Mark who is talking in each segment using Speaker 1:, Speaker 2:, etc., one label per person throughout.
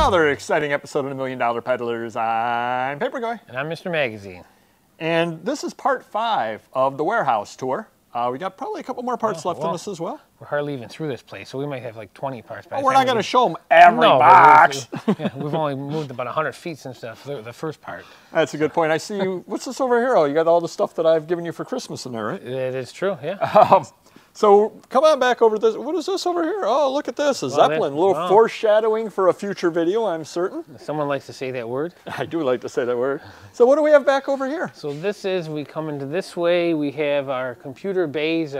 Speaker 1: another exciting episode of the $1 Million Peddlers. I'm Paperboy.
Speaker 2: And I'm Mr. Magazine.
Speaker 1: And this is part 5 of the warehouse tour. We got probably a couple more parts left in this as well.
Speaker 2: We're hardly even through this place, so we might have like 20 parts.
Speaker 1: Well, we're not going to show them every box.
Speaker 2: We've only moved about 100 feet since the first part.
Speaker 1: That's a good point. I see you. What's this over here? Oh, you got all the stuff that I've given you for Christmas in there, right?
Speaker 2: It is true, yeah.
Speaker 1: So come on back over to this. What is this over here? Oh, look at this. A Zeppelin. A little foreshadowing for a future video, I'm certain.
Speaker 2: Someone likes to say that word.
Speaker 1: I do like to say that word. So what do we have back over here?
Speaker 2: So this is, we come into this way. We have our computer bays.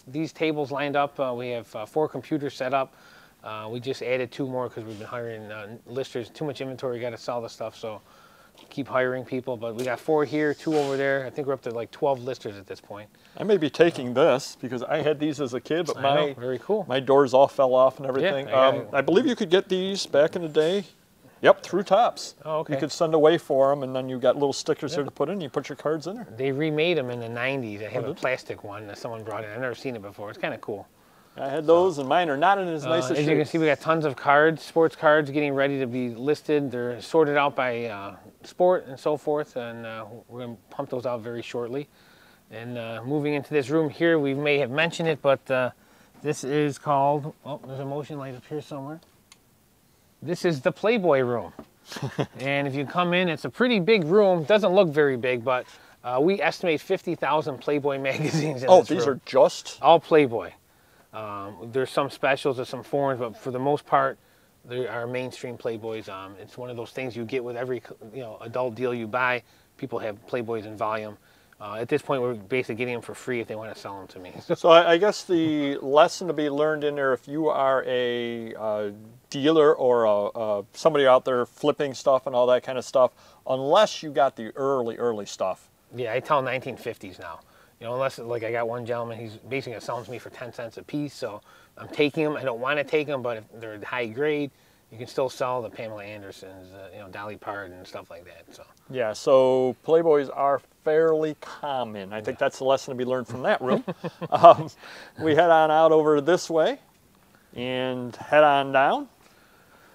Speaker 2: These tables lined up. We have 4 computers set up. We just added 2 more because we've been hiring listers. Too much inventory, got to sell the stuff. So keep hiring people, but we got 4 here, 2 over there. I think we're up to like 12 listers at this point.
Speaker 1: I may be taking this because I had these as a kid, but
Speaker 2: very cool.
Speaker 1: My doors all fell off and everything. Yeah, I believe you could get these back in the day. Yep, through Tops.
Speaker 2: Oh, okay.
Speaker 1: You could send away for them, and then you got little stickers here to put in. You put your cards in there.
Speaker 2: They remade them in the 90s. I have a plastic one that someone brought in. I've never seen it before. It's kind of cool.
Speaker 1: I had those, and mine are not in as nice as
Speaker 2: you can see, we got tons of cards, sports cards, getting ready to be listed. They're sorted out by sport and so forth, and we're going to pump those out very shortly. And moving into this room here, we may have mentioned it, but this is called, oh, there's a motion light up here somewhere. This is the Playboy room. And if you come in, it's a pretty big room. Doesn't look very big, but we estimate 50,000 Playboy magazines in this room.
Speaker 1: Oh, these are just?
Speaker 2: All Playboy. There's some specials, there's some foreigns, but for the most part, they are mainstream Playboys. It's one of those things you get with every adult deal you buy. People have Playboys in volume. At this point, we're basically getting them for free if they want to sell them to me.
Speaker 1: So I guess the lesson to be learned in there, if you are a dealer or somebody out there flipping stuff and all that kind of stuff, unless you got the early stuff.
Speaker 2: Yeah, I tell 1950s now. Unless, like, I got one gentleman, he's basically going to sell them to me for 10 cents a piece, so I'm taking them. I don't want to take them, but if they're high grade, you can still sell the Pamela Andersons, Dolly Parton and stuff like that. So
Speaker 1: yeah, so Playboys are fairly common. I think that's the lesson to be learned from that room. We head on out over this way and head on down.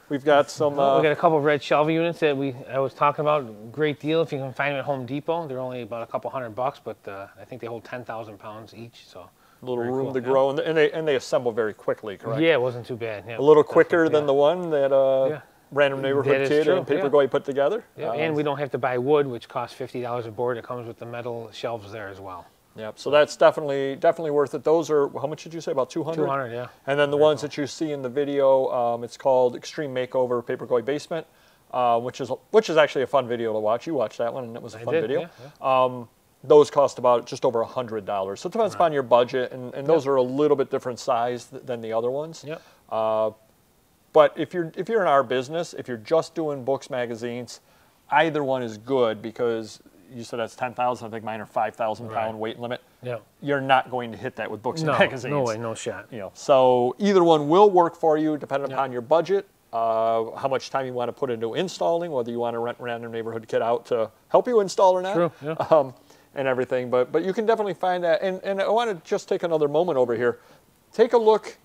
Speaker 1: We've got some... we
Speaker 2: got a couple of red shelving units that I was talking about. Great deal if you can find them at Home Depot. They're only about a couple $100, but I think they hold 10,000 pounds each. So
Speaker 1: a little room to grow, and they assemble very quickly, correct?
Speaker 2: Yeah, it wasn't too bad. Yeah,
Speaker 1: a little quicker than the one that Random Neighborhood Kid and Paperboy put together.
Speaker 2: Yeah, and we don't have to buy wood, which costs $50 a board. It comes with the metal shelves there as well.
Speaker 1: Yep, so that's definitely worth it. Those are, how much did you say, about 200?
Speaker 2: 200, yeah.
Speaker 1: And then the ones that you see in the video, it's called Extreme Makeover Paperboy Basement, which is actually a fun video to watch. You watched that one, and it was a fun video. Yeah. Those cost about just over $100. So it depends upon your budget, and those are a little bit different size than the other ones.
Speaker 2: Yep.
Speaker 1: But if you're in our business, if you're just doing books, magazines, either one is good because you said that's 10,000. I think mine are 5,000 pound weight limit.
Speaker 2: Yeah.
Speaker 1: You're not going to hit that with books and magazines.
Speaker 2: No way, no shot.
Speaker 1: So either one will work for you, depending upon your budget, how much time you want to put into installing, whether you want to rent Random Neighborhood Kid out to help you install or not.
Speaker 2: True. Yeah.
Speaker 1: And everything. But you can definitely find that. And I want to just take another moment over here. Take a look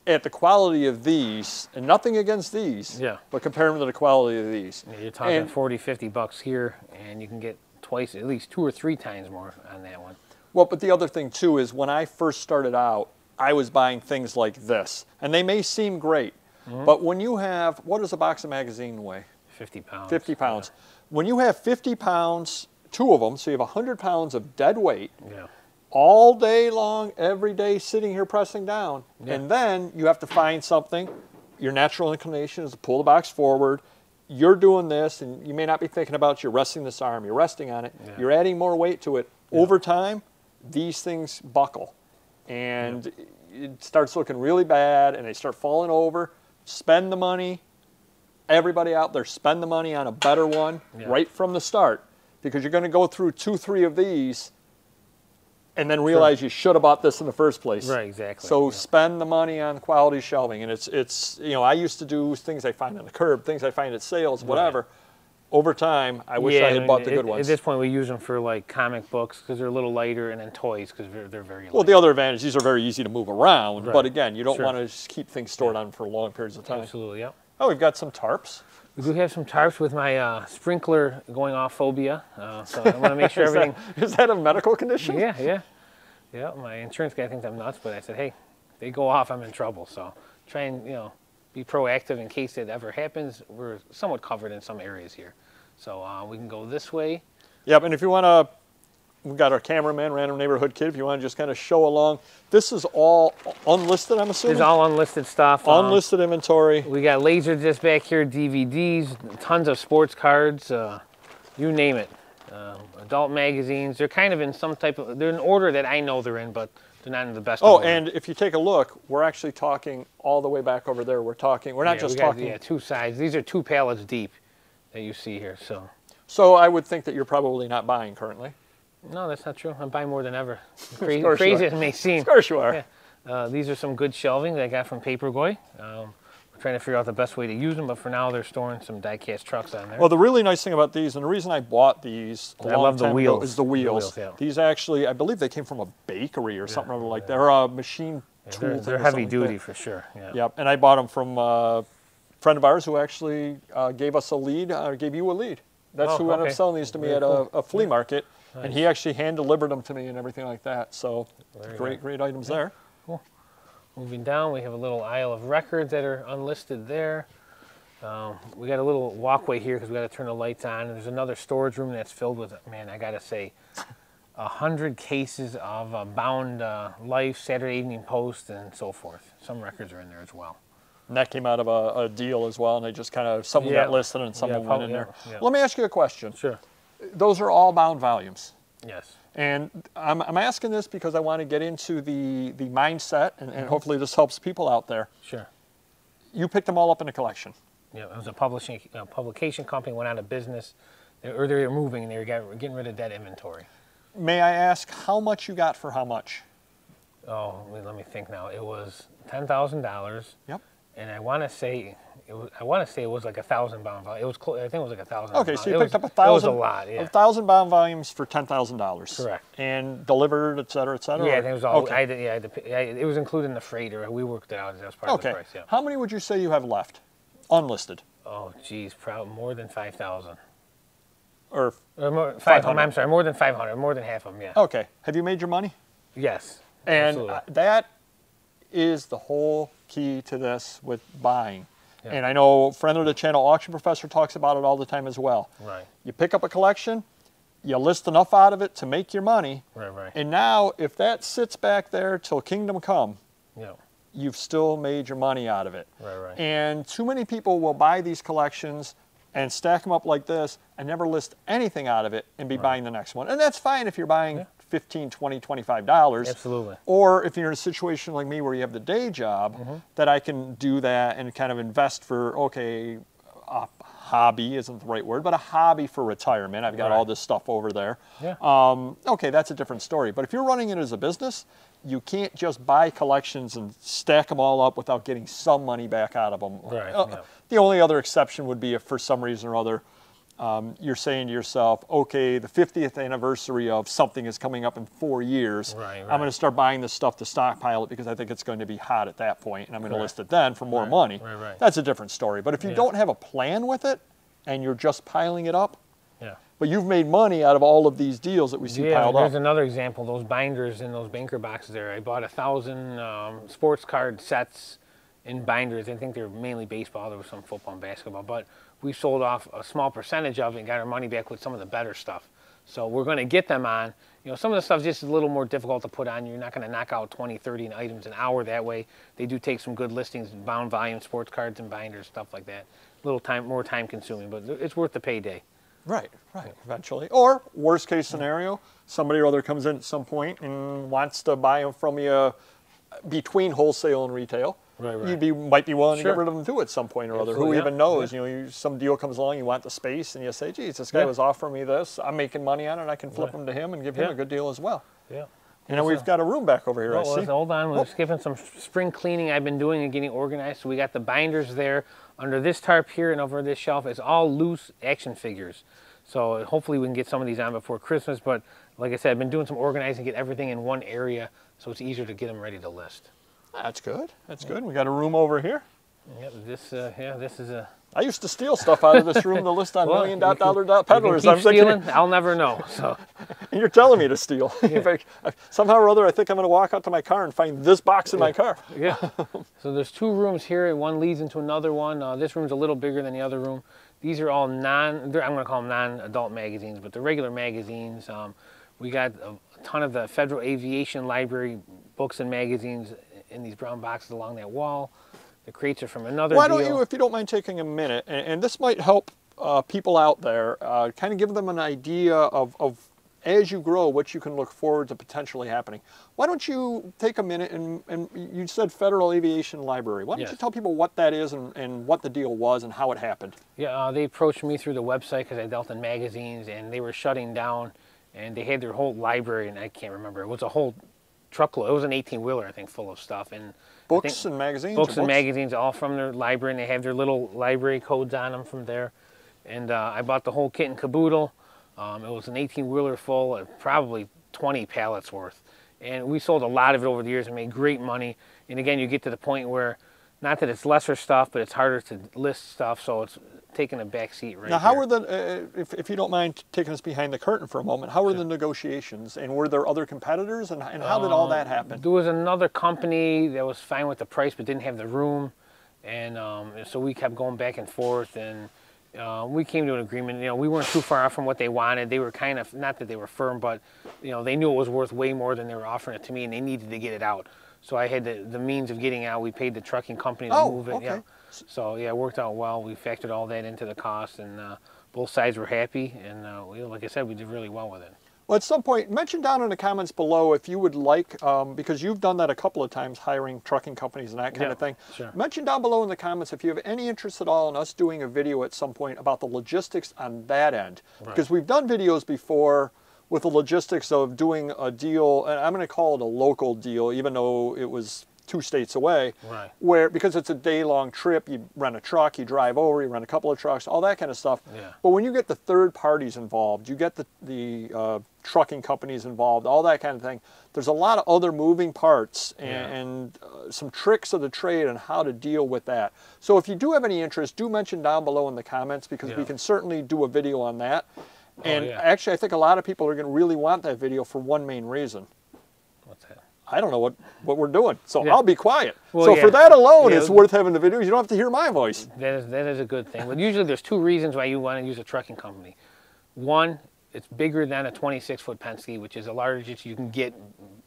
Speaker 1: at the quality of these, and nothing against these, but compare them to the quality of these.
Speaker 2: Yeah, you're talking 40, 50 bucks here, and you can get twice, at least 2 or 3 times more on that one.
Speaker 1: Well, but the other thing too is when I first started out, I was buying things like this, and they may seem great, but when you have, what does a box of magazine weigh?
Speaker 2: 50 pounds.
Speaker 1: 50 pounds. Yeah. When you have 50 pounds, 2 of them, so you have 100 pounds of dead weight.
Speaker 2: Yeah.
Speaker 1: All day long, every day, sitting here pressing down. Yeah. And then you have to find something. Your natural inclination is to pull the box forward. You're doing this, and you may not be thinking about you're resting this arm. You're resting on it. Yeah. You're adding more weight to it. Yeah. Over time, these things buckle. And it starts looking really bad, and they start falling over. Spend the money. Everybody out there, spend the money on a better one right from the start. Because you're going to go through 2, 3 of these and then realize you should have bought this in the first place.
Speaker 2: Right, exactly.
Speaker 1: So spend the money on quality shelving. And it's I used to do things I find on the curb, things I find at sales, whatever. Over time, I wish I had bought the good ones.
Speaker 2: At this point, we use them for like comic books because they're a little lighter, and then toys because they're very light.
Speaker 1: Well, the other advantage, these are very easy to move around. But again, you don't want to just keep things stored on for long periods of time.
Speaker 2: Absolutely, yeah.
Speaker 1: Oh, we've got some tarps.
Speaker 2: We do have some tarps with my sprinkler going off phobia. So I want to make sure everything...
Speaker 1: Is that a medical condition?
Speaker 2: Yeah. My insurance guy thinks I'm nuts, but I said, hey, if they go off, I'm in trouble. So try and, be proactive in case it ever happens. We're somewhat covered in some areas here. So we can go this way.
Speaker 1: Yep, and if you want to, we've got our cameraman, Random Neighborhood Kid, if you want to just kind of show along. This is all unlisted, I'm assuming?
Speaker 2: This is all unlisted stuff.
Speaker 1: Unlisted inventory.
Speaker 2: We got laser discs back here, DVDs, tons of sports cards, you name it. Adult magazines. They're kind of in some type of, they're in order that I know they're in, but they're not in the best order.
Speaker 1: And if you take a look, we're actually talking all the way back over there. We're not just talking.
Speaker 2: Yeah, two sides. These are 2 pallets deep that you see here.
Speaker 1: So I would think that you're probably not buying currently.
Speaker 2: No, that's not true. I'm buying more than ever. Crazy as it may seem.
Speaker 1: Of course you are.
Speaker 2: Yeah. These are some good shelving that I got from Paperboy. We're trying to figure out the best way to use them, but for now they're storing some die-cast trucks on there.
Speaker 1: Well, the really nice thing about these, and the reason I bought these a long time ago, is the wheels.
Speaker 2: Yeah.
Speaker 1: These actually, I believe they came from a bakery or something like that, or a machine tool.
Speaker 2: They're heavy duty for sure. Yeah.
Speaker 1: Yep, and I bought them from a friend of ours who actually gave us a lead, or gave you a lead. That's who ended up selling these to me at a flea market, and he actually hand-delivered them to me and everything like that. So great items there.
Speaker 2: Cool. Moving down, we have a little aisle of records that are unlisted there. We got a little walkway here because we got to turn the lights on. And there's another storage room that's filled with, man, I got to say, 100 cases of bound Life, Saturday Evening Post, and so forth. Some records are in there as well.
Speaker 1: And that came out of a deal as well, and they just kind of, some got listed and some went in there.
Speaker 2: Yeah.
Speaker 1: Let me ask you a question.
Speaker 2: Sure.
Speaker 1: Those are all bound volumes.
Speaker 2: Yes.
Speaker 1: And I'm asking this because I want to get into the mindset, and hopefully this helps people out there.
Speaker 2: Sure.
Speaker 1: You picked them all up in a collection.
Speaker 2: Yeah, it was a publication company, went out of business, or they were moving, and they were getting rid of that inventory.
Speaker 1: May I ask how much you got for how much?
Speaker 2: Oh, let me think now. It was $10,000. Yep. And I want to say it was like 1,000 bound volume. It was I think it was like 1,000.
Speaker 1: Okay, so you picked up 1,000.
Speaker 2: It was a lot. Yeah.
Speaker 1: 1,000 bound volumes for $10,000.
Speaker 2: Correct.
Speaker 1: And delivered, et cetera, et cetera.
Speaker 2: Yeah, I think it was all. Okay. It was included in the freight, or we worked it out as part of the price. Yeah.
Speaker 1: How many would you say you have left, unlisted?
Speaker 2: Oh, geez, probably more than 5,000.
Speaker 1: Or
Speaker 2: more, 500. I'm sorry, more than 500. More than half of them. Yeah.
Speaker 1: Okay. Have you made your money?
Speaker 2: Yes.
Speaker 1: And that is the whole key to this with buying. Yeah. And I know friend of the channel, Auction Professor, talks about it all the time as well.
Speaker 2: Right.
Speaker 1: You pick up a collection, you list enough out of it to make your money.
Speaker 2: Right.
Speaker 1: And now, if that sits back there till kingdom come, you've still made your money out of it.
Speaker 2: Right.
Speaker 1: And too many people will buy these collections and stack them up like this and never list anything out of it and be buying the next one. And that's fine if you're buying $15, $20, $25.
Speaker 2: Absolutely.
Speaker 1: Or if you're in a situation like me where you have the day job, that I can do that and kind of invest for, okay, a hobby isn't the right word, but a hobby for retirement. I've got all this stuff over there.
Speaker 2: Yeah.
Speaker 1: Okay, that's a different story. But if you're running it as a business, you can't just buy collections and stack them all up without getting some money back out of them.
Speaker 2: Right.
Speaker 1: The only other exception would be if for some reason or other you're saying to yourself, okay, the 50th anniversary of something is coming up in 4 years.
Speaker 2: Right.
Speaker 1: I'm going to start buying this stuff to stockpile it because I think it's going to be hot at that point, and I'm going to list it then for more money.
Speaker 2: Right.
Speaker 1: That's a different story. But if you don't have a plan with it and you're just piling it up, but you've made money out of all of these deals that we see piled up.
Speaker 2: There's another example, those binders in those banker boxes there. I bought 1,000 sports card sets in binders. I think they're mainly baseball. There was some football and basketball, but we sold off a small percentage of it and got our money back with some of the better stuff. So we're going to get them on. Some of the stuff's just a little more difficult to put on. You're not going to knock out 20, 30 items an hour that way. They do take some good listings, bound volume, sports cards and binders, stuff like that. A little more time consuming, but it's worth the payday.
Speaker 1: Right, eventually. Or, worst case scenario, somebody or other comes in at some point and wants to buy them from you between wholesale and retail.
Speaker 2: Right.
Speaker 1: You might be willing to get rid of them too at some point or other. Who even knows? Some deal comes along, you want the space, and you say, geez, this guy was offering me this. I'm making money on it. I can flip them to him and give him a good deal as well.
Speaker 2: Yeah.
Speaker 1: We've got a room back over here, I see.
Speaker 2: Hold on, we're skipping some spring cleaning I've been doing and getting organized. So we got the binders there. Under this tarp here and over this shelf is all loose action figures. So hopefully we can get some of these on before Christmas. But like I said, I've been doing some organizing, get everything in one area so it's easier to get them ready to list.
Speaker 1: That's good. That's good. We got a room over here.
Speaker 2: Yep, this, yeah, this is a...
Speaker 1: I used to steal stuff out of this room to list on
Speaker 2: Well,
Speaker 1: million-dollar peddlers.
Speaker 2: You can keep stealing, I'll never know. So.
Speaker 1: And you're telling me to steal.
Speaker 2: Yeah.
Speaker 1: Somehow or other, I think I'm going to walk out to my car and find this box in my car.
Speaker 2: Yeah. So there's 2 rooms here, and one leads into another one. This room's a little bigger than the other room. These are all I'm going to call them non-adult magazines, but they're regular magazines. We got a ton of the Federal Aviation Library books and magazines in these brown boxes along that wall. The crates are from another
Speaker 1: Why
Speaker 2: deal.
Speaker 1: don't you, if you don't mind taking a minute, and this might help people out there, kind of give them an idea of as you grow, what you can look forward to potentially happening. Why don't you take a minute, and you said Federal Aviation Library. Why don't you tell people what that is and what the deal was and how it happened? Yeah,
Speaker 2: they approached me through the website because I dealt in magazines, and they were shutting down, and they had their whole library, and I can't remember. It was a whole truckload. It was an 18-wheeler, I think, full of stuff. And
Speaker 1: books and magazines?
Speaker 2: Books and magazines, all from their library, and they have their little library codes on them from there. And I bought the whole kit and caboodle. It was an 18-wheeler full of probably 20 pallets worth. And we sold a lot of it over the years and made great money. And again, you get to the point where, not that it's lesser stuff, but it's harder to list stuff, so it's taking a back seat right now. How
Speaker 1: were the, if you don't mind taking us behind the curtain for a moment, how were the negotiations? And were there other competitors? And how did all that happen?
Speaker 2: There was another company that was fine with the price but didn't have the room. And so we kept going back and forth. And we came to an agreement. You know, we weren't too far off from what they wanted. They were kind of, not that they were firm, but you know, they knew it was worth way more than they were offering it to me, and they needed to get it out. So I had the means of getting out. We paid the trucking company to move it.
Speaker 1: Okay.
Speaker 2: Yeah. So yeah, it worked out well. We factored all that into the cost, and both sides were happy. And like I said, we did really well with it.
Speaker 1: Well, at some point, mention down in the comments below if you would like, because you've done that a couple of times, hiring trucking companies and that kind of thing.
Speaker 2: Sure.
Speaker 1: Mention down below in the comments if you have any interest at all in us doing a video at some point about the logistics on that end. Right. Because we've done videos before with the logistics of doing a deal, and I'm going to call it a local deal, even though it was 2 states away,
Speaker 2: right.
Speaker 1: Where, because it's a day-long trip, you rent a truck, you drive over, you rent a couple of trucks, all that kind of stuff.
Speaker 2: Yeah.
Speaker 1: But when you get the third parties involved, you get the trucking companies involved, all that kind of thing, there's a lot of other moving parts and some tricks of the trade on how to deal with that. So if you do have any interest, do mention down below in the comments, because we can certainly do a video on that. And actually, I think a lot of people are going to really want that video for one main reason.
Speaker 2: What's that?
Speaker 1: I don't know what we're doing, so I'll be quiet.
Speaker 2: Well,
Speaker 1: so for that alone, it's worth having the video. You don't have to hear my voice.
Speaker 2: That is a good thing. But usually there's 2 reasons why you want to use a trucking company. One, it's bigger than a 26-foot Penske, which is the largest you can get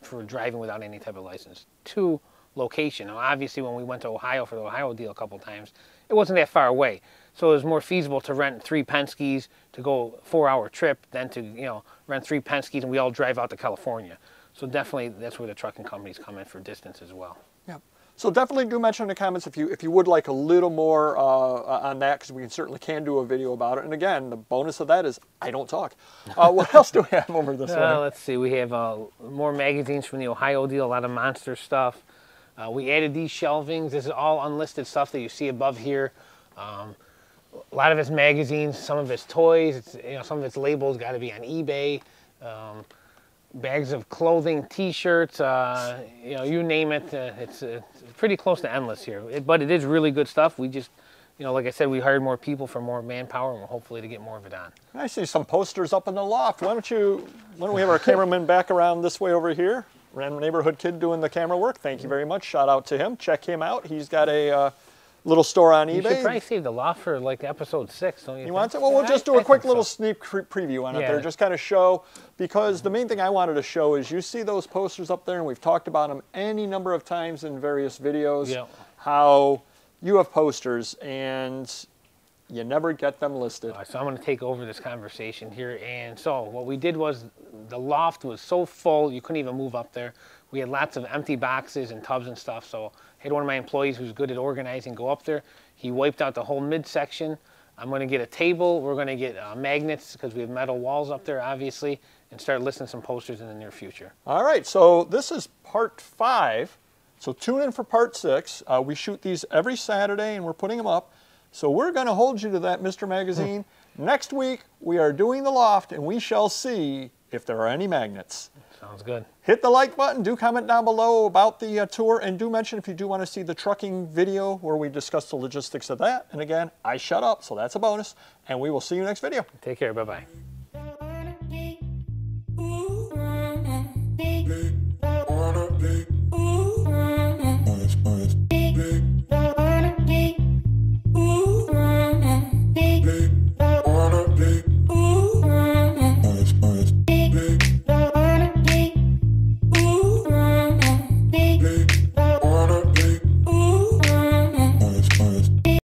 Speaker 2: for driving without any type of license. 2, location. Now, obviously, when we went to Ohio for the Ohio deal a couple times, it wasn't that far away. So it was more feasible to rent 3 Penskes to go a 4-hour trip than to rent 3 Penskes and we all drive out to California. So definitely, that's where the trucking companies come in for distance as well. Yeah.
Speaker 1: So definitely do mention in the comments if you would like a little more on that, because we certainly can do a video about it. And again, the bonus of that is I don't talk. What else do we have over this way?
Speaker 2: Let's see. We have more magazines from the Ohio deal, a lot of monster stuff. We added these shelvings. This is all unlisted stuff that you see above here. A lot of it's magazines, some of it's toys. Some of it's labels got to be on eBay. Bags of clothing, T-shirts, you name it. It's pretty close to endless here. But it is really good stuff. We just, like I said, we hired more people for more manpower, and we're hopefully to get more of it on.
Speaker 1: I see some posters up in the loft. Why don't we have our cameraman back around this way over here? Random neighborhood kid doing the camera work. Thank you very much. Shout out to him. Check him out. He's got a little store on eBay.
Speaker 2: You should probably save the loft for like episode 6, don't you?
Speaker 1: You want to? Well, we'll just do a quick little sneak preview on it there, just kind of show, because the main thing I wanted to show is you see those posters up there, and we've talked about them any number of times in various videos, how you have posters and you never get them listed.
Speaker 2: So I'm going to take over this conversation here. And so what we did was the loft was so full you couldn't even move up there. We had lots of empty boxes and tubs and stuff, so I had one of my employees who's good at organizing go up there. He wiped out the whole midsection. I'm going to get a table. We're going to get magnets, because we have metal walls up there, obviously, and start listing some posters in the near future.
Speaker 1: All right, so this is part 5. So tune in for part 6. We shoot these every Saturday, and we're putting them up. So we're going to hold you to that, Mr. Magazine. Next week, we are doing the loft, and we shall see if there are any magnets.
Speaker 2: Sounds good.
Speaker 1: Hit the like button. Do comment down below about the tour, and do mention if you do want to see the trucking video where we discuss the logistics of that. And again, I shut up, so that's a bonus. And we will see you next video.
Speaker 2: Take care. Bye-bye.